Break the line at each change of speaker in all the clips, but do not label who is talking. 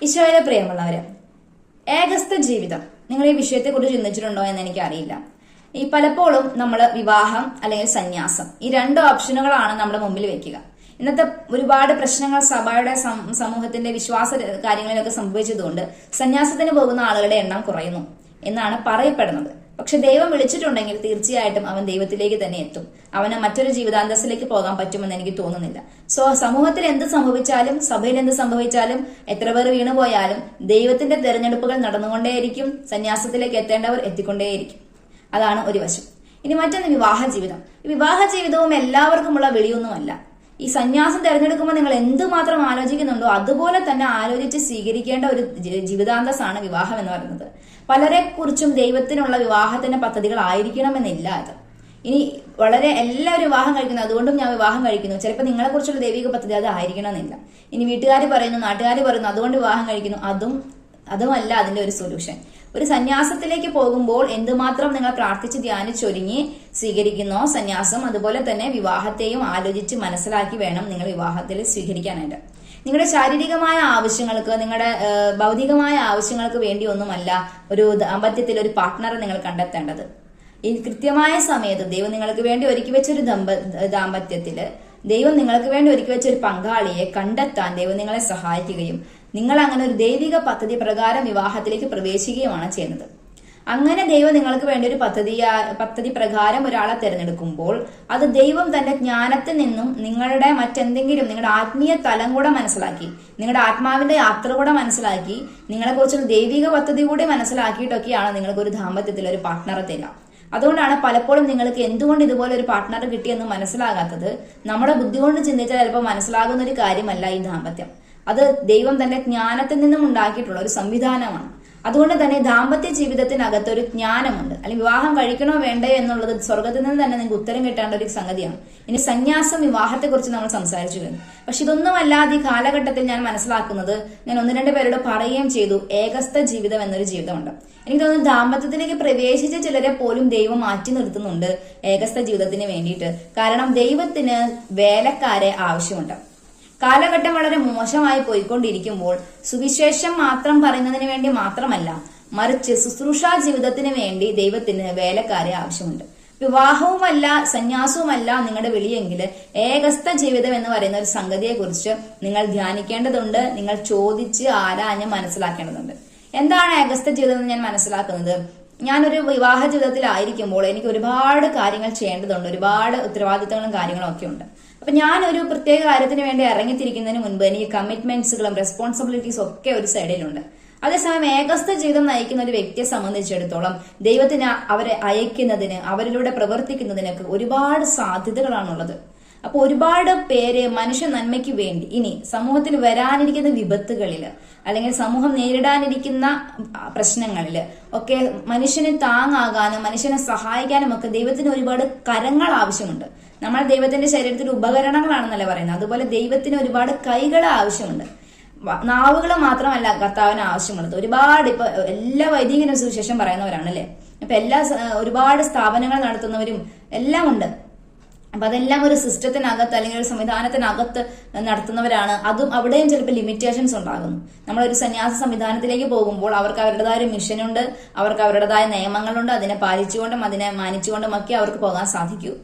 ഈശോയിലെ പ്രിയമുള്ളവരെ, ഏകസ്ഥ ജീവിതം നിങ്ങൾ ഈ വിഷയത്തെക്കുറിച്ച് ചിന്തിച്ചിട്ടുണ്ടോ എന്ന് എനിക്കറിയില്ല. ഈ പലപ്പോഴും നമ്മൾ വിവാഹം അല്ലെങ്കിൽ സന്യാസം ഈ രണ്ട് ഓപ്ഷനുകളാണ് നമ്മുടെ മുമ്പിൽ വെക്കുക. ഇന്നത്തെ ഒരുപാട് പ്രശ്നങ്ങൾ സഭയുടെ സമൂഹത്തിന്റെ വിശ്വാസ കാര്യങ്ങളിലൊക്കെ സംഭവിച്ചതുകൊണ്ട് സന്യാസത്തിന് പോകുന്ന ആളുകളുടെ എണ്ണം കുറയുന്നു എന്നാണ് പറയപ്പെടുന്നത്. പക്ഷെ ദൈവം വിളിച്ചിട്ടുണ്ടെങ്കിൽ തീർച്ചയായിട്ടും അവൻ ദൈവത്തിലേക്ക് തന്നെ എത്തും. അവന് മറ്റൊരു ജീവിതാന്തസ്സിലേക്ക് പോകാൻ പറ്റുമെന്ന് എനിക്ക് തോന്നുന്നില്ല. സമൂഹത്തിൽ എന്ത് സംഭവിച്ചാലും, സഭയിൽ എന്ത് സംഭവിച്ചാലും, എത്ര പേർ വീണുപോയാലും ദൈവത്തിന്റെ തെരഞ്ഞെടുപ്പുകൾ നടന്നുകൊണ്ടേയിരിക്കും. സന്യാസത്തിലേക്ക് എത്തേണ്ടവർ എത്തിക്കൊണ്ടേയിരിക്കും. അതാണ് ഒരു വശം. ഇനി മറ്റൊന്ന് വിവാഹ ജീവിതം. ഈ വിവാഹ ജീവിതവും എല്ലാവർക്കുമുള്ള വിളിയൊന്നുമല്ല. ഈ സന്യാസം തിരഞ്ഞെടുക്കുമ്പോൾ നിങ്ങൾ എന്തുമാത്രം ആലോചിക്കുന്നുണ്ടോ അതുപോലെ തന്നെ ആലോചിച്ച് സ്വീകരിക്കേണ്ട ഒരു ജീവിതാന്തസ്സാണ് വിവാഹം എന്ന് പറയുന്നത്. പലരെ കുറിച്ചും ദൈവത്തിനുള്ള വിവാഹത്തിന്റെ പദ്ധതികൾ ആയിരിക്കണമെന്നില്ല അത്. ഇനി വളരെ എല്ലാവരും വിവാഹം കഴിക്കുന്നു, അതുകൊണ്ടും ഞാൻ വിവാഹം കഴിക്കുന്നു. ചിലപ്പോൾ നിങ്ങളെ കുറിച്ചുള്ള ദൈവിക പദ്ധതി അത് ആയിരിക്കണമെന്നില്ല. ഇനി വീട്ടുകാർ പറയുന്നു, നാട്ടുകാർ പറയുന്നു, അതുകൊണ്ട് വിവാഹം കഴിക്കുന്നു, അതുമല്ല അതിന്റെ ഒരു സൊല്യൂഷൻ. ഒരു സന്യാസത്തിലേക്ക് പോകുമ്പോൾ എന്തുമാത്രം നിങ്ങൾ പ്രാർത്ഥിച്ച് ധ്യാനിച്ചൊരുങ്ങി സ്വീകരിക്കുന്നോ സന്യാസം, അതുപോലെ തന്നെ വിവാഹത്തെയും ആലോചിച്ച് മനസ്സിലാക്കി വേണം നിങ്ങൾ വിവാഹത്തിൽ സ്വീകരിക്കാനായിട്ട്. നിങ്ങളുടെ ശാരീരികമായ ആവശ്യങ്ങൾക്ക്, നിങ്ങളുടെ ഭൗതികമായ ആവശ്യങ്ങൾക്ക് വേണ്ടി ഒന്നുമല്ല ഒരു ദാമ്പത്യത്തിൽ ഒരു പാർട്ട്ണറെ നിങ്ങൾ കണ്ടെത്തേണ്ടത്. ഈ കൃത്യമായ സമയത്ത് ദൈവം നിങ്ങൾക്ക് വേണ്ടി ഒരുക്കി വെച്ചൊരു ദാമ്പത്യത്തില് ദൈവം നിങ്ങൾക്ക് വേണ്ടി ഒരുക്കി വെച്ച ഒരു പങ്കാളിയെ കണ്ടെത്താൻ ദൈവം നിങ്ങളെ സഹായിക്കുകയും നിങ്ങൾ അങ്ങനെ ഒരു ദൈവിക പദ്ധതി പ്രകാരം വിവാഹത്തിലേക്ക് പ്രവേശിക്കുകയുമാണ് ചെയ്യുന്നത്. അങ്ങനെ ദൈവം നിങ്ങൾക്ക് വേണ്ടി ഒരു പദ്ധതി പ്രകാരം ഒരാളെ തിരഞ്ഞെടുക്കുമ്പോൾ അത് ദൈവം തന്റെ ജ്ഞാനത്തിൽ നിന്നും നിങ്ങളുടെ മറ്റെന്തെങ്കിലും നിങ്ങളുടെ ആത്മീയ തലം കൂടെ മനസ്സിലാക്കി, നിങ്ങളുടെ ആത്മാവിന്റെ യാത്ര കൂടെ മനസ്സിലാക്കി, നിങ്ങളെ കുറിച്ചൊരു ദൈവിക പദ്ധതി കൂടി മനസ്സിലാക്കിയിട്ടൊക്കെയാണ് നിങ്ങൾക്ക് ഒരു ദാമ്പത്യത്തിൽ ഒരു പാർട്ട്ണറെ തരിക. അതുകൊണ്ടാണ് പലപ്പോഴും നിങ്ങൾക്ക് എന്തുകൊണ്ട് ഇതുപോലെ ഒരു പാർട്ട്ണർ കിട്ടിയെന്ന് മനസ്സിലാകാത്തത്. നമ്മുടെ ബുദ്ധി കൊണ്ട് ചിന്തിച്ചാൽ ചിലപ്പോൾ മനസ്സിലാകുന്ന ഒരു കാര്യമല്ല ഈ ദാമ്പത്യം. അത് ദൈവം തന്റെ ജ്ഞാനത്തിൽ നിന്നും ഉണ്ടാക്കിയിട്ടുള്ള ഒരു സംവിധാനമാണ്. അതുകൊണ്ട് തന്നെ ദാമ്പത്യ ജീവിതത്തിനകത്ത് ഒരു ജ്ഞാനമുണ്ട്. അല്ലെങ്കിൽ വിവാഹം കഴിക്കണോ വേണ്ടേ എന്നുള്ളത് സ്വർഗത്തിൽ നിന്ന് തന്നെ നിങ്ങൾക്ക് ഉത്തരം കിട്ടേണ്ട ഒരു സംഗതിയാണ്. ഇനി സന്യാസം, വിവാഹത്തെക്കുറിച്ച് നമ്മൾ സംസാരിച്ചു കഴിഞ്ഞു. പക്ഷെ ഇതൊന്നുമല്ലാതെ ഈ കാലഘട്ടത്തിൽ ഞാൻ മനസ്സിലാക്കുന്നത്, ഞാൻ ഒന്ന് രണ്ട് പേരോട് പറയുകയും ചെയ്തു, ഏകസ്ഥ ജീവിതം എന്നൊരു ജീവിതമുണ്ട്. എനിക്ക് തോന്നുന്നു ദാമ്പത്യത്തിലേക്ക് പ്രവേശിച്ച ചിലരെ പോലും ദൈവം മാറ്റി നിർത്തുന്നുണ്ട് ഏകസ്ഥ ജീവിതത്തിന് വേണ്ടിയിട്ട്. കാരണം ദൈവത്തിന് വേലക്കാരെ ആവശ്യമുണ്ട്. കാലഘട്ടം വളരെ മോശമായി പോയിക്കൊണ്ടിരിക്കുമ്പോൾ സുവിശേഷം മാത്രം പറയുന്നതിന് വേണ്ടി മാത്രമല്ല, മറിച്ച് ശുശ്രൂഷാ ജീവിതത്തിന് വേണ്ടി ദൈവത്തിന് വേലക്കാരെ ആവശ്യമുണ്ട്. വിവാഹവുമല്ല സന്യാസവുമല്ല നിങ്ങളുടെ വിളിയെങ്കിൽ ഏകസ്ഥ ജീവിതം എന്ന് പറയുന്ന ഒരു സംഗതിയെ കുറിച്ച് നിങ്ങൾ ധ്യാനിക്കേണ്ടതുണ്ട്. നിങ്ങൾ ചോദിച്ച് ആരാഞ്ഞ് മനസ്സിലാക്കേണ്ടതുണ്ട്. എന്താണ് ഏകസ്ഥ ജീവിതം എന്ന് ഞാൻ മനസ്സിലാക്കുന്നത്, ഞാനൊരു വിവാഹ ജീവിതത്തിലായിരിക്കുമ്പോൾ എനിക്ക് ഒരുപാട് കാര്യങ്ങൾ ചെയ്യേണ്ടതുണ്ട്, ഒരുപാട് ഉത്തരവാദിത്തങ്ങളും കാര്യങ്ങളും ഒക്കെ ഉണ്ട്. അപ്പൊ ഞാൻ ഒരു പ്രത്യേക കാര്യത്തിന് വേണ്ടി ഇറങ്ങിത്തിരിക്കുന്നതിന് മുൻപ് എനിക്ക് കമ്മിറ്റ്മെന്റ്സുകളും റെസ്പോൺസിബിലിറ്റീസ് ഒക്കെ ഒരു സൈഡിലുണ്ട്. അതേസമയം ഏകസ്ഥ ജീവിതം നയിക്കുന്ന ഒരു വ്യക്തിയെ സംബന്ധിച്ചിടത്തോളം ദൈവത്തിന് അവരെ അയക്കുന്നതിന്, അവരിലൂടെ പ്രവർത്തിക്കുന്നതിനൊക്കെ ഒരുപാട് സാധ്യതകളാണുള്ളത്. അപ്പൊ ഒരുപാട് പേര് മനുഷ്യ നന്മയ്ക്ക് വേണ്ടി ഇനി സമൂഹത്തിൽ വരാനിരിക്കുന്ന വിപത്തുകളില് അല്ലെങ്കിൽ സമൂഹം നേരിടാനിരിക്കുന്ന പ്രശ്നങ്ങളില് ഒക്കെ മനുഷ്യന് താങ്ങാകാനും മനുഷ്യനെ സഹായിക്കാനും ഒക്കെ ദൈവത്തിന് ഒരുപാട് കരങ്ങൾ ആവശ്യമുണ്ട്. നമ്മൾ ദൈവത്തിന്റെ ശരീരത്തിൽ ഉപകരണങ്ങളാണെന്നല്ല പറയുന്നത്. അതുപോലെ ദൈവത്തിന് ഒരുപാട് കൈകൾ ആവശ്യമുണ്ട്. നാവുകൾ മാത്രമല്ല കർത്താവിന് ആവശ്യമുള്ളത്. ഒരുപാട് ഇപ്പൊ എല്ലാ വൈദികനും സുവിശേഷം പറയുന്നവരാണ് അല്ലെ. ഇപ്പൊ ഒരുപാട് സ്ഥാപനങ്ങൾ നടത്തുന്നവരും എല്ലാം ഉണ്ട്. അപ്പൊ അതെല്ലാം ഒരു സിസ്റ്റത്തിനകത്ത് അല്ലെങ്കിൽ ഒരു സംവിധാനത്തിനകത്ത് നടത്തുന്നവരാണ്. അതും അവിടെയും ചിലപ്പോൾ ലിമിറ്റേഷൻസ് ഉണ്ടാകുന്നു. നമ്മളൊരു സന്യാസ സംവിധാനത്തിലേക്ക് പോകുമ്പോൾ അവർക്ക് അവരുടേതായ ഒരു മിഷനുണ്ട്, അവർക്ക് അവരുടേതായ നിയമങ്ങളുണ്ട്. അതിനെ പാലിച്ചുകൊണ്ടും അതിനെ മാനിച്ചുകൊണ്ടും ഒക്കെ അവർക്ക് പോകാൻ സാധിക്കൂ.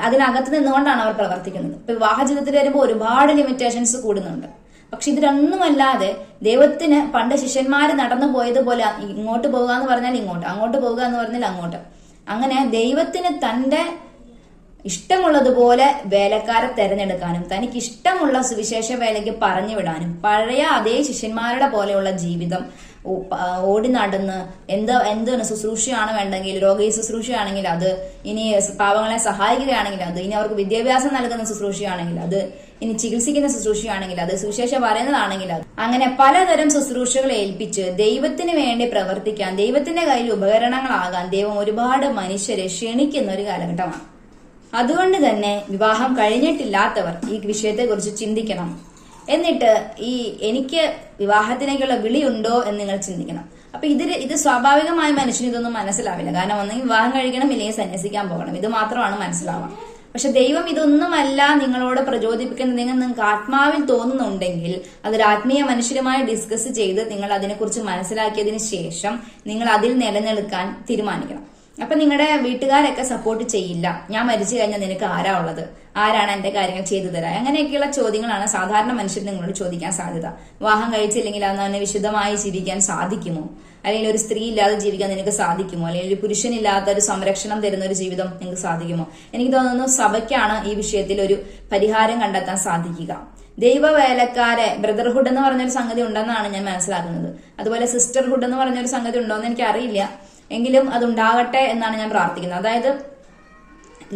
അതിനകത്ത് നിന്നുകൊണ്ടാണ് അവർ പ്രവർത്തിക്കുന്നത്. ഇപ്പൊ വിവാഹ ജീവിതത്തിൽ വരുമ്പോൾ ഒരുപാട് ലിമിറ്റേഷൻസ് കൂടുന്നുണ്ട്. പക്ഷെ ഇതിലൊന്നുമല്ലാതെ ദൈവത്തിന് പണ്ട് ശിഷ്യന്മാര് നടന്നു പോയതുപോലെ ഇങ്ങോട്ട് പോകുക എന്ന് പറഞ്ഞാൽ ഇങ്ങോട്ട്, അങ്ങോട്ട് പോകുക എന്ന് പറഞ്ഞാൽ അങ്ങോട്ട്, അങ്ങനെ ദൈവത്തിന് തന്റെ ഇഷ്ടമുള്ളതുപോലെ വേലക്കാരെ തെരഞ്ഞെടുക്കാനും തനിക്ക് ഇഷ്ടമുള്ള സുവിശേഷ വേലയ്ക്ക് പറഞ്ഞു വിടാനും പഴയ അതേ ശിഷ്യന്മാരുടെ പോലെയുള്ള ജീവിതം ഓടി നടന്ന് എന്താണ് ശുശ്രൂഷയാണ് വേണ്ടെങ്കിൽ, രോഗീ ശുശ്രൂഷയാണെങ്കിൽ അത്, ഇനി പാവങ്ങളെ സഹായിക്കുകയാണെങ്കിൽ അത്, ഇനി അവർക്ക് വിദ്യാഭ്യാസം നൽകുന്ന ശുശ്രൂഷയാണെങ്കിൽ അത്, ഇനി ചികിത്സിക്കുന്ന ശുശ്രൂഷയാണെങ്കിൽ അത്, സുവിശേഷം പറയുന്നതാണെങ്കിൽ അത്, അങ്ങനെ പലതരം ശുശ്രൂഷകൾ ഏൽപ്പിച്ച് ദൈവത്തിന് വേണ്ടി പ്രവർത്തിക്കാൻ, ദൈവത്തിന്റെ കയ്യിൽ ഉപകരണങ്ങളാകാൻ ദൈവം ഒരുപാട് മനുഷ്യരെ ക്ഷണിക്കുന്ന ഒരു കാലഘട്ടമാണ്. അതുകൊണ്ട് തന്നെ വിവാഹം കഴിഞ്ഞിട്ടില്ലാത്തവർ ഈ വിഷയത്തെക്കുറിച്ച് ചിന്തിക്കണം. എന്നിട്ട് എനിക്ക് വിവാഹത്തിലേക്കുള്ള വിളിയുണ്ടോ എന്ന് നിങ്ങൾ ചിന്തിക്കണം. അപ്പൊ ഇത് സ്വാഭാവികമായ മനുഷ്യന് ഇതൊന്നും മനസ്സിലാവില്ല. കാരണം ഒന്നെങ്കിൽ വിവാഹം കഴിക്കണം, ഇല്ലെങ്കിൽ സന്യസിക്കാൻ പോകണം. ഇത് മാത്രമാണ് മനസ്സിലാവുക. പക്ഷെ ദൈവം ഇതൊന്നുമല്ല നിങ്ങളോട് പ്രചോദിപ്പിക്കുന്നത് നിങ്ങൾക്ക് ആത്മാവിൽ തോന്നുന്നുണ്ടെങ്കിൽ അതൊരു ആത്മീയ മനുഷ്യരുമായി ഡിസ്കസ് ചെയ്ത് നിങ്ങൾ അതിനെക്കുറിച്ച് മനസ്സിലാക്കിയതിന് ശേഷം നിങ്ങൾ അതിൽ നിലനിൽക്കാൻ തീരുമാനിക്കണം. അപ്പൊ നിങ്ങളുടെ വീട്ടുകാരൊക്കെ സപ്പോർട്ട് ചെയ്യില്ല. ഞാൻ മരിച്ചു കഴിഞ്ഞാൽ നിനക്ക് ആരാ ഉള്ളത്, ആരാണ് എന്റെ കാര്യങ്ങൾ ചെയ്തു തരാം, അങ്ങനെയൊക്കെയുള്ള ചോദ്യങ്ങളാണ് സാധാരണ മനുഷ്യർ നിങ്ങളോട് ചോദിക്കാൻ സാധ്യത. വിവാഹം കഴിച്ചില്ലെങ്കിൽ അന്ന് വിശുദ്ധമായി ജീവിക്കാൻ സാധിക്കുമോ, അല്ലെങ്കിൽ ഒരു സ്ത്രീ ഇല്ലാതെ ജീവിക്കാൻ നിനക്ക് സാധിക്കുമോ, അല്ലെങ്കിൽ ഒരു പുരുഷനില്ലാത്ത ഒരു സംരക്ഷണം തരുന്ന ഒരു ജീവിതം നിങ്ങൾക്ക് സാധിക്കുമോ? എനിക്ക് തോന്നുന്നു സഭയ്ക്കാണ് ഈ വിഷയത്തിൽ ഒരു പരിഹാരം കണ്ടെത്താൻ സാധിക്കുക. ദൈവവേലക്കാരെ ബ്രദർഹുഡ് എന്ന് പറഞ്ഞൊരു സംഗതി ഉണ്ടെന്നാണ് ഞാൻ മനസ്സിലാക്കുന്നത്. അതുപോലെ സിസ്റ്റർഹുഡ് എന്ന് പറഞ്ഞൊരു സംഗതി ഉണ്ടോ എന്ന് എനിക്ക് അറിയില്ല, എങ്കിലും അതുണ്ടാകട്ടെ എന്നാണ് ഞാൻ പ്രാർത്ഥിക്കുന്നത്. അതായത്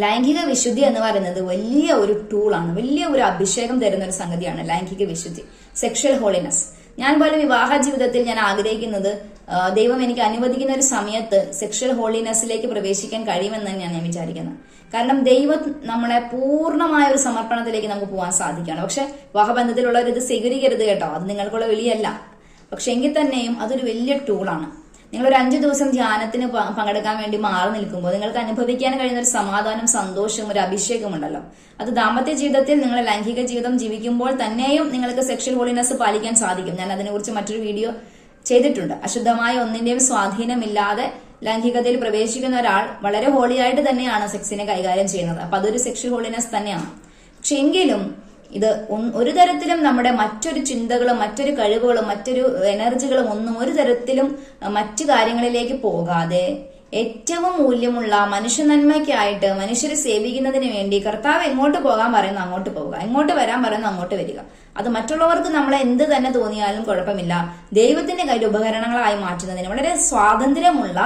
ലൈംഗിക വിശുദ്ധി എന്ന് പറയുന്നത് വലിയ ഒരു ടൂളാണ്, വലിയ ഒരു അഭിഷേകം തരുന്ന ഒരു സംഗതിയാണ് ലൈംഗിക വിശുദ്ധി, സെക്ഷൽ ഹോളിനെസ്. ഞാൻ പോലും വിവാഹ ജീവിതത്തിൽ ഞാൻ ആഗ്രഹിക്കുന്നത് ദൈവം എനിക്ക് അനുവദിക്കുന്ന ഒരു സമയത്ത് സെക്ഷൽ ഹോളിനെസ്സിലേക്ക് പ്രവേശിക്കാൻ കഴിയുമെന്ന് തന്നെയാണ് ഞാൻ വിചാരിക്കുന്നത്. കാരണം ദൈവം നമ്മളെ പൂർണ്ണമായ ഒരു സമർപ്പണത്തിലേക്ക് നമുക്ക് പോകാൻ സാധിക്കുകയാണ്. പക്ഷെ വിവാഹബന്ധത്തിലുള്ളവർ ഇത് സ്വീകരിക്കരുത് കേട്ടോ, അത് നിങ്ങൾക്കുള്ള വിളിയല്ല. പക്ഷെ എങ്കിൽ തന്നെയും അതൊരു വലിയ ടൂളാണ്. നിങ്ങളൊരു 5 ദിവസം ധ്യാനത്തിന് പങ്കെടുക്കാൻ വേണ്ടി മാറി നിൽക്കുമ്പോൾ നിങ്ങൾക്ക് അനുഭവിക്കാൻ കഴിയുന്ന ഒരു സമാധാനം, സന്തോഷവും ഒരു അഭിഷേകം ഉണ്ടല്ലോ, അത് ദാമ്പത്യ ജീവിതത്തിൽ നിങ്ങൾ ലൈംഗിക ജീവിതം ജീവിക്കുമ്പോൾ തന്നെയും നിങ്ങൾക്ക് സെക്ഷൽ ഹോളിനെസ് പാലിക്കാൻ സാധിക്കും. ഞാൻ അതിനെക്കുറിച്ച് മറ്റൊരു വീഡിയോ ചെയ്തിട്ടുണ്ട്. അശുദ്ധമായ ഒന്നിന്റെയും സ്വാധീനമില്ലാതെ ലൈംഗികതയിൽ പ്രവേശിക്കുന്ന ഒരാൾ വളരെ ഹോളിയായിട്ട് തന്നെയാണ് സെക്സിനെ കൈകാര്യം ചെയ്യുന്നത്. അപ്പൊ അതൊരു സെക്ഷൽ ഹോളിനെസ് തന്നെയാണ്. പക്ഷെ എങ്കിലും ഇത് ഒരു തരത്തിലും നമ്മുടെ മറ്റൊരു ചിന്തകളും മറ്റൊരു കഴിവുകളും മറ്റൊരു എനർജികളും ഒന്നും ഒരു തരത്തിലും മറ്റു കാര്യങ്ങളിലേക്ക് പോകാതെ ഏറ്റവും മൂല്യമുള്ള മനുഷ്യ നന്മയ്ക്കായിട്ട് മനുഷ്യരെ സേവിക്കുന്നതിന് വേണ്ടി കർത്താവ് എങ്ങോട്ട് പോകാൻ പറയുന്നു അങ്ങോട്ട് പോവുക, എങ്ങോട്ട് വരാൻ പറയുന്നു അങ്ങോട്ട് വരിക. അത് മറ്റുള്ളവർക്ക് നമ്മളെ എന്ത് തന്നെ തോന്നിയാലും കുഴപ്പമില്ല, ദൈവത്തിന്റെ കയ്യിൽ ഉപകരണങ്ങളായി മാറ്റുന്നതിന് വളരെ സ്വാതന്ത്ര്യമുള്ള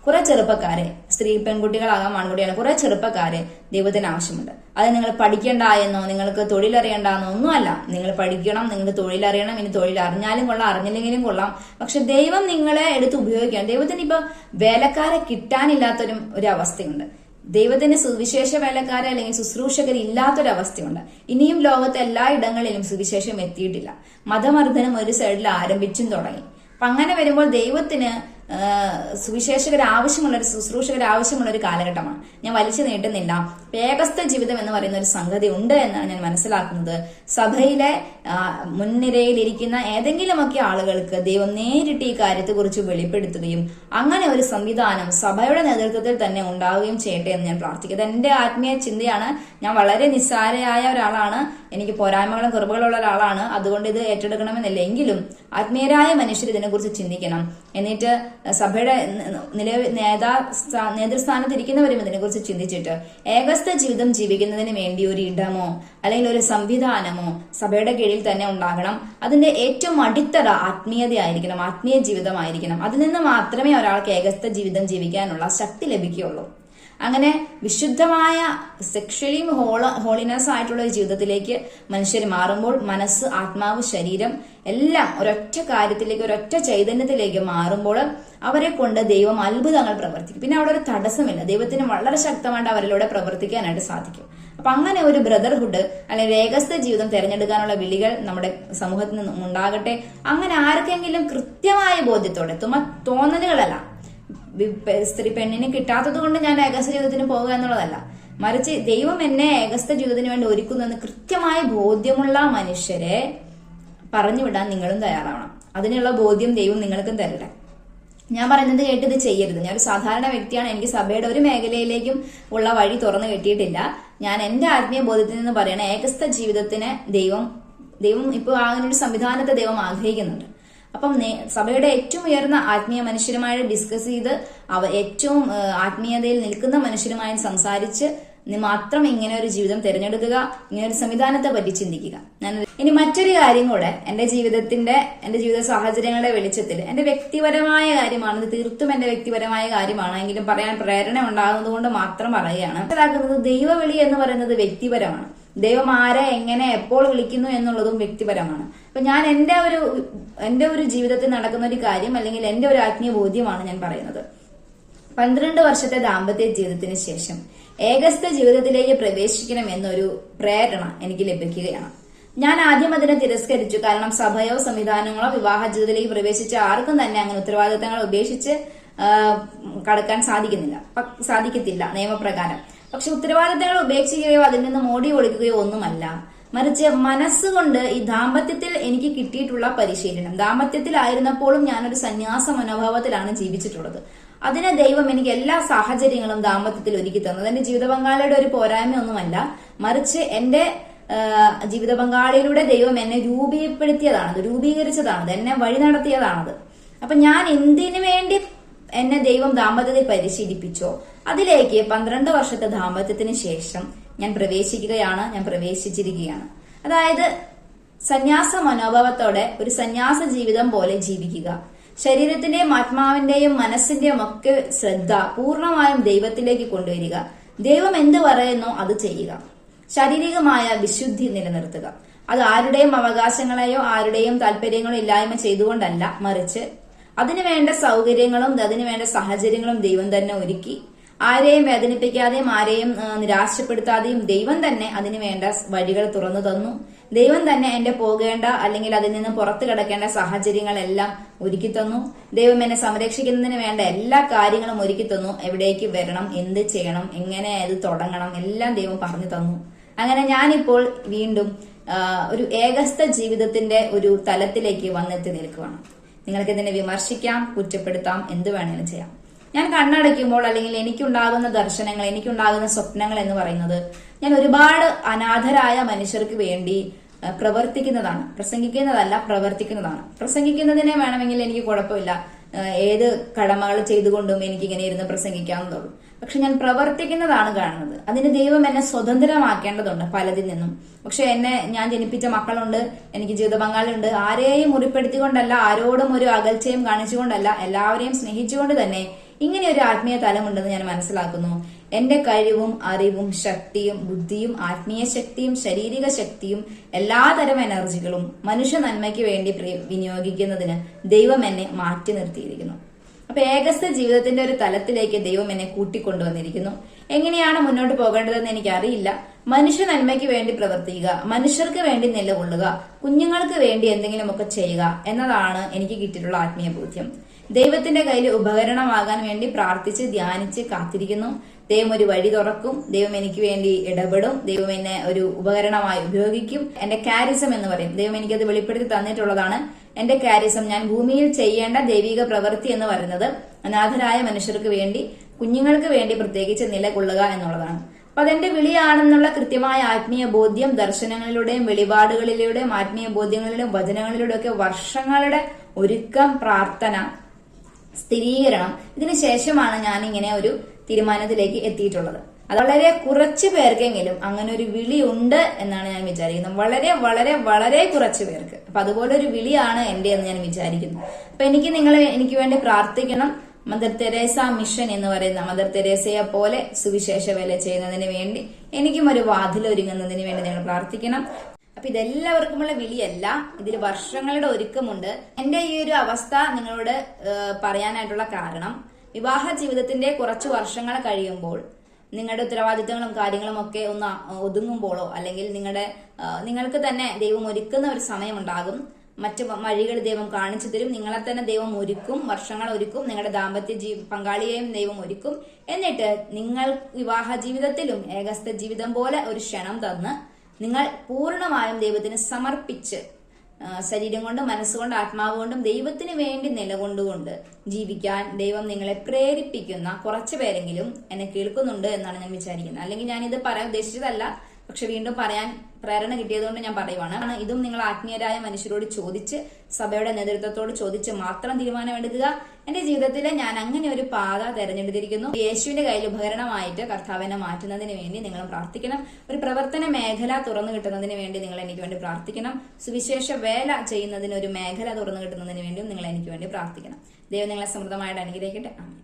കുറെ ചെറുപ്പക്കാരെ, സ്ത്രീ പെൺകുട്ടികളാകാം ആൺകുട്ടികളാകാം, കുറെ ചെറുപ്പക്കാരെ ദൈവത്തിന് ആവശ്യമുണ്ട്. അത് നിങ്ങൾ പഠിക്കണ്ട എന്നോ നിങ്ങൾക്ക് തൊഴിലറിയണ്ടെന്നോ ഒന്നുമല്ല. നിങ്ങൾ പഠിക്കണം, നിങ്ങൾക്ക് തൊഴിലറിയണം. ഇനി തൊഴിൽ അറിഞ്ഞാലും കൊള്ളാം, അറിഞ്ഞില്ലെങ്കിലും കൊള്ളാം. പക്ഷെ ദൈവം നിങ്ങളെ എടുത്ത് ഉപയോഗിക്കണം. ദൈവത്തിന് ഇപ്പൊ വേലക്കാരെ കിട്ടാനില്ലാത്തൊരു അവസ്ഥയുണ്ട്. ദൈവത്തിന് സുവിശേഷ വേലക്കാരെ അല്ലെങ്കിൽ ശുശ്രൂഷകർ ഇല്ലാത്തൊരവസ്ഥയുണ്ട്. ഇനിയും ലോകത്തെ എല്ലാ ഇടങ്ങളിലും സുവിശേഷം എത്തിയിട്ടില്ല. മതമർദ്ദനം ഒരു സൈഡിൽ ആരംഭിച്ചും തുടങ്ങി. അപ്പൊ അങ്ങനെ വരുമ്പോൾ ദൈവത്തിന് സുവിശേഷകർ ആവശ്യമുള്ള ഒരു ശുശ്രൂഷകർ ആവശ്യമുള്ള ഒരു കാലഘട്ടമാണ്. ഞാൻ വലിച്ചു നീട്ടുന്നില്ല. ഏകസ്ഥ ജീവിതം എന്ന് പറയുന്ന ഒരു സംഗതി ഉണ്ട് എന്നാണ് ഞാൻ മനസ്സിലാക്കുന്നത്. സഭയിലെ മുൻനിരയിലിരിക്കുന്ന ഏതെങ്കിലുമൊക്കെ ആളുകൾക്ക് ദൈവം നേരിട്ട് ഈ കാര്യത്തെക്കുറിച്ച് വെളിപ്പെടുത്തുകയും അങ്ങനെ ഒരു സംവിധാനം സഭയുടെ നേതൃത്വത്തിൽ തന്നെ ഉണ്ടാവുകയും ചെയ്യട്ടെ എന്ന് ഞാൻ പ്രാർത്ഥിക്കുന്നത്. എന്റെ ആത്മീയ ചിന്തയാണ്. ഞാൻ വളരെ നിസ്സാരയായ ഒരാളാണ്, എനിക്ക് പോരായ്മകളും കുറവുകളുള്ള ഒരാളാണ്, അതുകൊണ്ട് ഇത് ഏറ്റെടുക്കണമെന്നില്ല. എങ്കിലും ആത്മീയരായ മനുഷ്യർ ഇതിനെക്കുറിച്ച് ചിന്തിക്കണം. എന്നിട്ട് സഭയുടെ നേതൃസ്ഥാനത്ത് ഇരിക്കുന്നവരും ഇതിനെക്കുറിച്ച് ചിന്തിച്ചിട്ട് ഏകസ്ഥ ജീവിതം ജീവിക്കുന്നതിന് വേണ്ടി ഒരു ഇടമോ അല്ലെങ്കിൽ ഒരു സംവിധാനമോ സഭയുടെ കീഴിൽ തന്നെ ഉണ്ടാകണം. അതിന്റെ ഏറ്റവും അടിത്തറ ആത്മീയതയായിരിക്കണം, ആത്മീയ ജീവിതമായിരിക്കണം. അതിൽ നിന്ന് മാത്രമേ ഒരാൾക്ക് ഏകസ്ഥ ജീവിതം ജീവിക്കാനുള്ള ശക്തി ലഭിക്കുകയുള്ളൂ. അങ്ങനെ വിശുദ്ധമായ സെക്ഷലി ഹോളിനെസ് ആയിട്ടുള്ള ഒരു ജീവിതത്തിലേക്ക് മനുഷ്യർ മാറുമ്പോൾ മനസ്സ്, ആത്മാവ്, ശരീരം എല്ലാം ഒരൊറ്റ കാര്യത്തിലേക്ക്, ഒരൊറ്റ ചൈതന്യത്തിലേക്ക് മാറുമ്പോൾ അവരെ കൊണ്ട് ദൈവം അത്ഭുതങ്ങൾ പ്രവർത്തിക്കും. പിന്നെ അവിടെ ഒരു തടസ്സമില്ല. ദൈവത്തിന് വളരെ ശക്തമായിട്ട് അവരിലൂടെ പ്രവർത്തിക്കാനായിട്ട് സാധിക്കും. അപ്പൊ അങ്ങനെ ഒരു ബ്രദർഹുഡ് അല്ലെങ്കിൽ ഏകസ്ഥ ജീവിതം തിരഞ്ഞെടുക്കാനുള്ള വിളികൾ നമ്മുടെ സമൂഹത്തിൽ നിന്നും ഉണ്ടാകട്ടെ. അങ്ങനെ ആർക്കെങ്കിലും കൃത്യമായ ബോധ്യത്തോടെ തോന്നലുകളല്ല, സ്ത്രീ പെണ്ണിന് കിട്ടാത്തത് കൊണ്ട് ഞാൻ ഏകസ്ഥ ജീവിതത്തിന് പോകുക എന്നുള്ളതല്ല, മറിച്ച് ദൈവം എന്നെ ഏകസ്ഥ ജീവിതത്തിന് വേണ്ടി ഒരുക്കുന്നു എന്ന് കൃത്യമായ ബോധ്യമുള്ള മനുഷ്യരെ പറഞ്ഞുവിടാൻ നിങ്ങളും തയ്യാറാവണം. അതിനുള്ള ബോധ്യം ദൈവം നിങ്ങൾക്കും തരട്ടെ. ഞാൻ പറയുന്നത് കേട്ട് ഇത് ചെയ്യരുത്. ഞാനൊരു സാധാരണ വ്യക്തിയാണ്. എനിക്ക് സഭയുടെ ഒരു മേഖലയിലേക്കും ഉള്ള വഴി തുറന്നു കിട്ടിയിട്ടില്ല. ഞാൻ എന്റെ ആത്മീയ ബോധ്യത്തിൽ നിന്ന് പറയണ ഏകസ്ഥ ജീവിതത്തിന് ദൈവം ഇപ്പോൾ അങ്ങനെ ഒരു സംവിധാനത്തെ ദൈവം ആഗ്രഹിക്കുന്നുണ്ട്. അപ്പം സഭയുടെ ഏറ്റവും ഉയർന്ന ആത്മീയ മനുഷ്യരുമായി ഡിസ്കസ് ചെയ്ത് ഏറ്റവും ആത്മീയതയിൽ നിൽക്കുന്ന മനുഷ്യരുമായി സംസാരിച്ച് മാത്രം ഇങ്ങനെ ഒരു ജീവിതം തിരഞ്ഞെടുക്കുക, ഇങ്ങനെ ഒരു സംവിധാനത്തെ പറ്റി ചിന്തിക്കുക. ഇനി മറ്റൊരു കാര്യം കൂടെ, എന്റെ ജീവിത സാഹചര്യങ്ങളുടെ വെളിച്ചത്തിൽ എന്റെ വ്യക്തിപരമായ കാര്യമാണ്, ഇത് തീർത്തും എന്റെ വ്യക്തിപരമായ കാര്യമാണ്, എങ്കിലും പറയാൻ പ്രേരണ ഉണ്ടാകുന്നത് കൊണ്ട് മാത്രം പറയുകയാണ്. മനസ്സിലാക്കുന്നത് ദൈവവിളി എന്ന് പറയുന്നത് വ്യക്തിപരമാണ്. ദൈവം ആരെ എങ്ങനെ എപ്പോൾ വിളിക്കുന്നു എന്നുള്ളതും വ്യക്തിപരമാണ്. അപ്പൊ ഞാൻ എന്റെ ഒരു ജീവിതത്തിൽ നടക്കുന്ന ഒരു കാര്യം അല്ലെങ്കിൽ എന്റെ ഒരു ആത്മീയ ബോധ്യമാണ് ഞാൻ പറയുന്നത്. 12 വർഷത്തെ ദാമ്പത്യ ജീവിതത്തിന് ശേഷം ഏകസ്ഥ ജീവിതത്തിലേക്ക് പ്രവേശിക്കണം എന്നൊരു പ്രേരണ എനിക്ക് ലഭിക്കുകയാണ്. ഞാൻ ആദ്യം അതിനെ തിരസ്കരിച്ചു. കാരണം സഭയോ സംവിധാനങ്ങളോ വിവാഹ ജീവിതത്തിലേക്ക് പ്രവേശിച്ച ആർക്കും തന്നെ അങ്ങനെ ഉത്തരവാദിത്തങ്ങൾ ഉപേക്ഷിച്ച് കടക്കാൻ സാധിക്കത്തില്ല നിയമപ്രകാരം. പക്ഷെ ഉത്തരവാദിത്തങ്ങൾ ഉപേക്ഷിക്കുകയോ അതിൽ നിന്ന് മോടി ഒളിക്കുകയോ ഒന്നുമല്ല, മറിച്ച് മനസ്സുകൊണ്ട് ഈ ദാമ്പത്യത്തിൽ എനിക്ക് കിട്ടിയിട്ടുള്ള പരിശീലനം, ദാമ്പത്യത്തിലായിരുന്നപ്പോഴും ഞാനൊരു സന്യാസ മനോഭാവത്തിലാണ് ജീവിച്ചിട്ടുള്ളത്. അതിന് ദൈവം എനിക്ക് എല്ലാ സാഹചര്യങ്ങളും ദാമ്പത്യത്തിൽ ഒരുക്കി തന്നത് എന്റെ ജീവിത പങ്കാളിയുടെ ഒരു പോരായ്മയൊന്നുമല്ല, മറിച്ച് എന്റെ ജീവിത പങ്കാളിയിലൂടെ ദൈവം എന്നെ രൂപീകരിച്ചതാണത്, എന്നെ വഴി നടത്തിയതാണത്. അപ്പൊ ഞാൻ എന്തിനു വേണ്ടി എന്നെ ദൈവം ദാമ്പത്യത്തിൽ പരിശീലിപ്പിച്ചോ അതിലേക്ക് 12 വർഷത്തെ ദാമ്പത്യത്തിന് ശേഷം ഞാൻ പ്രവേശിച്ചിരിക്കുകയാണ്. അതായത് സന്യാസ മനോഭാവത്തോടെ ഒരു സന്യാസ ജീവിതം പോലെ ജീവിക്കുക, ശരീരത്തിന്റെയും ആത്മാവിന്റെയും മനസ്സിന്റെയും ഒക്കെ ശ്രദ്ധ പൂർണ്ണമായും ദൈവത്തിലേക്ക് കൊണ്ടുവരിക, ദൈവം എന്ത് പറയുന്നോ അത് ചെയ്യുക, ശാരീരികമായ വിശുദ്ധി നിലനിർത്തുക. അത് ആരുടെയും അവകാശങ്ങളെയോ ആരുടെയും താല്പര്യങ്ങളോ ഇല്ലായ്മ ചെയ്തുകൊണ്ടല്ല, മറിച്ച് അതിനുവേണ്ട സൗകര്യങ്ങളും അതിനുവേണ്ട സാഹചര്യങ്ങളും ദൈവം തന്നെ ഒരുക്കി, ആരെയും വേദനിപ്പിക്കാതെയും ആരെയും നിരാശപ്പെടുത്താതെയും ദൈവം തന്നെ അതിനുവേണ്ട വഴികൾ തുറന്നു തന്നു. ദൈവം തന്നെ എന്റെ പോകേണ്ട അല്ലെങ്കിൽ അതിൽ നിന്ന് പുറത്തു കിടക്കേണ്ട സാഹചര്യങ്ങളെല്ലാം ഒരുക്കി തന്നു. ദൈവം എന്നെ സംരക്ഷിക്കുന്നതിന് വേണ്ട എല്ലാ കാര്യങ്ങളും ഒരുക്കി തന്നു. എവിടേക്ക് വരണം, എന്ത് ചെയ്യണം, എങ്ങനെ അത് തുടങ്ങണം, എല്ലാം ദൈവം പറഞ്ഞു തന്നു. അങ്ങനെ ഞാനിപ്പോൾ വീണ്ടും ഒരു ഏകസ്ഥ ജീവിതത്തിന്റെ ഒരു തലത്തിലേക്ക് വന്നെത്തി നിൽക്കുകയാണ്. നിങ്ങൾക്ക് ഇതിനെ വിമർശിക്കാം, കുറ്റപ്പെടുത്താം, എന്ത് വേണമെങ്കിലും ചെയ്യാം. ഞാൻ കണ്ണടയ്ക്കുമ്പോൾ അല്ലെങ്കിൽ എനിക്കുണ്ടാകുന്ന ദർശനങ്ങൾ, എനിക്കുണ്ടാകുന്ന സ്വപ്നങ്ങൾ എന്ന് പറയുന്നത് ഞാൻ ഒരുപാട് അനാഥരായ മനുഷ്യർക്ക് വേണ്ടി പ്രവർത്തിക്കുന്നതാണ്. പ്രസംഗിക്കുന്നതല്ല, പ്രവർത്തിക്കുന്നതാണ്. പ്രസംഗിക്കുന്നതിനെ വേണമെങ്കിൽ എനിക്ക് കുഴപ്പമില്ല, ഏത് കടമകൾ ചെയ്തുകൊണ്ടും എനിക്കിങ്ങനെ ഇരുന്ന് പ്രസംഗിക്കാവുന്നതുള്ളൂ. പക്ഷെ ഞാൻ പ്രവർത്തിക്കുന്നതാണ് കാണുന്നത്. അതിന് ദൈവം എന്നെ സ്വതന്ത്രമാക്കേണ്ടതുണ്ട് പലതിൽ നിന്നും. പക്ഷെ ഞാൻ ജനിപ്പിച്ച മക്കളുണ്ട്, എനിക്ക് ജീവിത പങ്കാളിയുണ്ട്. ആരെയും മുറിപ്പെടുത്തിക്കൊണ്ടല്ല, ആരോടും ഒരു അകൽച്ചയും കാണിച്ചുകൊണ്ടല്ല, എല്ലാവരെയും സ്നേഹിച്ചുകൊണ്ട് തന്നെ ഇങ്ങനെ ഒരു ആത്മീയ തലമുണ്ടെന്ന് ഞാൻ മനസ്സിലാക്കുന്നു. എന്റെ കഴിവും അറിവും ശക്തിയും ബുദ്ധിയും ആത്മീയ ശക്തിയും ശാരീരിക ശക്തിയും എല്ലാതരം എനർജികളും മനുഷ്യ നന്മയ്ക്ക് വേണ്ടി വിനിയോഗിക്കുന്നതിന് ദൈവം എന്നെ മാറ്റി നിർത്തിയിരിക്കുന്നു. അപ്പൊ ഏകസ്ഥ ജീവിതത്തിന്റെ ഒരു തലത്തിലേക്ക് ദൈവം എന്നെ കൂട്ടിക്കൊണ്ടുവന്നിരിക്കുന്നു. എങ്ങനെയാണ് മുന്നോട്ട് പോകേണ്ടതെന്ന് എനിക്കറിയില്ല. മനുഷ്യ നന്മയ്ക്ക് വേണ്ടി പ്രവർത്തിക്കുക, മനുഷ്യർക്ക് വേണ്ടി നിലകൊള്ളുക, കുഞ്ഞുങ്ങൾക്ക് വേണ്ടി എന്തെങ്കിലുമൊക്കെ ചെയ്യുക എന്നതാണ് എനിക്ക് കിട്ടിയിട്ടുള്ള ആത്മീയ ബോധ്യം. ദൈവത്തിന്റെ കയ്യിൽ ഉപകരണമാകാൻ വേണ്ടി പ്രാർത്ഥിച്ച് ധ്യാനിച്ച് കാത്തിരിക്കുന്നു. ദൈവം ഒരു വഴി തുറക്കും, ദൈവം എനിക്ക് വേണ്ടി ഇടപെടും, ദൈവം എന്നെ ഒരു ഉപകരണമായി ഉപയോഗിക്കും. എന്റെ കാരിസം എന്ന് പറയും, ദൈവം എനിക്കത് വെളിപ്പെടുത്തി തന്നിട്ടുള്ളതാണ്. എന്റെ കാരിസം, ഞാൻ ഭൂമിയിൽ ചെയ്യേണ്ട ദൈവിക പ്രവൃത്തി എന്ന് പറയുന്നത് അനാഥരായ മനുഷ്യർക്ക് വേണ്ടി, കുഞ്ഞുങ്ങൾക്ക് വേണ്ടി പ്രത്യേകിച്ച് നിലകൊള്ളുക എന്നുള്ളതാണ്. അപ്പൊ അതെന്റെ വിളിയാണെന്നുള്ള കൃത്യമായ ആത്മീയ ബോധ്യം ദർശനങ്ങളിലൂടെയും വെളിപാടുകളിലൂടെയും ആത്മീയ ബോധ്യങ്ങളിലൂടെയും വചനങ്ങളിലൂടെ ഒക്കെ വർഷങ്ങളുടെ ഒരുക്കം, പ്രാർത്ഥന, സ്ഥിരീകരണം, ഇതിനുശേഷമാണ് ഞാൻ ഇങ്ങനെ ഒരു തീരുമാനത്തിലേക്ക് എത്തിയിട്ടുള്ളത്. അത് വളരെ കുറച്ചു പേർക്കെങ്കിലും അങ്ങനെ ഒരു വിളി ഉണ്ട് എന്നാണ് ഞാൻ വിചാരിക്കുന്നത്. വളരെ വളരെ വളരെ കുറച്ചു പേർക്ക്. അപ്പൊ അതുപോലെ ഒരു വിളിയാണ് എന്റെ എന്ന് ഞാൻ വിചാരിക്കുന്നു. അപ്പൊ എനിക്ക് വേണ്ടി പ്രാർത്ഥിക്കണം. മദർ തെരേസ മിഷൻ എന്ന് പറയുന്ന മദർ തെരേസയെ പോലെ സുവിശേഷ വേല ചെയ്യുന്നതിന് വേണ്ടി, എനിക്കും ഒരു വാതിലൊരുങ്ങുന്നതിന് വേണ്ടി നിങ്ങൾ പ്രാർത്ഥിക്കണം. അപ്പൊ ഇതെല്ലാവർക്കുമുള്ള വിളിയല്ല, ഇതിൽ വർഷങ്ങളുടെ ഒരുക്കമുണ്ട്. എന്റെ ഈ ഒരു അവസ്ഥ നിങ്ങളോട് പറയാനായിട്ടുള്ള കാരണം, വിവാഹ ജീവിതത്തിന്റെ കുറച്ചു വർഷങ്ങൾ കഴിയുമ്പോൾ നിങ്ങളുടെ ഉത്തരവാദിത്തങ്ങളും കാര്യങ്ങളും ഒക്കെ ഒന്ന് ഒതുങ്ങുമ്പോഴോ അല്ലെങ്കിൽ നിങ്ങൾക്ക് തന്നെ ദൈവം ഒരുക്കുന്ന ഒരു സമയമുണ്ടാകും. മറ്റു വഴികൾ ദൈവം കാണിച്ചു തരും. നിങ്ങളെ തന്നെ ദൈവം ഒരുക്കും, വർഷങ്ങൾ ഒരുക്കും. നിങ്ങളുടെ ദാമ്പത്യ പങ്കാളിയെയും ദൈവം ഒരുക്കും. എന്നിട്ട് നിങ്ങൾ വിവാഹ ജീവിതത്തിലും ഏകസ്ഥ ജീവിതം പോലെ ഒരു ക്ഷണം തന്ന് നിങ്ങൾ പൂർണ്ണമായും ദൈവത്തിന് സമർപ്പിച്ച് ശരീരം കൊണ്ടും മനസ്സുകൊണ്ടും ആത്മാവ് കൊണ്ടും ദൈവത്തിന് വേണ്ടി നിലകൊണ്ടുകൊണ്ട് ജീവിക്കാൻ ദൈവം നിങ്ങളെ പ്രേരിപ്പിക്കുന്ന കുറച്ചു പേരെങ്കിലും എന്നെ കേൾക്കുന്നുണ്ട് എന്നാണ് ഞാൻ വിചാരിക്കുന്നത്. അല്ലെങ്കിൽ ഞാനിത് പറയാൻ ഉദ്ദേശിച്ചതല്ല, പക്ഷെ വീണ്ടും പറയാൻ പ്രേരണ കിട്ടിയതുകൊണ്ട് ഞാൻ പറയുവാണ്. ഇതും നിങ്ങൾ ആത്മീയരായ മനുഷ്യരോട് ചോദിച്ച്, സഭയുടെ നേതൃത്വത്തോട് ചോദിച്ച് മാത്രം തീരുമാനമെടുക്കുക. എന്റെ ജീവിതത്തിൽ ഞാൻ അങ്ങനെ ഒരു പാത തെരഞ്ഞെടുത്തിരിക്കുന്നു. യേശുവിന്റെ കയ്യിൽ ഉപകരണമായിട്ട് കർത്താവിനെ മാറ്റുന്നതിന് വേണ്ടി നിങ്ങൾ പ്രാർത്ഥിക്കണം. ഒരു പ്രവർത്തന മേഖല തുറന്നു കിട്ടുന്നതിന് വേണ്ടി നിങ്ങൾ എനിക്ക് വേണ്ടി പ്രാർത്ഥിക്കണം. സുവിശേഷ വേല ചെയ്യുന്നതിന് ഒരു മേഖല തുറന്നു കിട്ടുന്നതിന് വേണ്ടിയും നിങ്ങൾ എനിക്ക് വേണ്ടി പ്രാർത്ഥിക്കണം. ദൈവം നിങ്ങളെ സമൃദ്ധമായിട്ട് അനുഗ്രഹിക്കട്ടെ. ആമേൻ.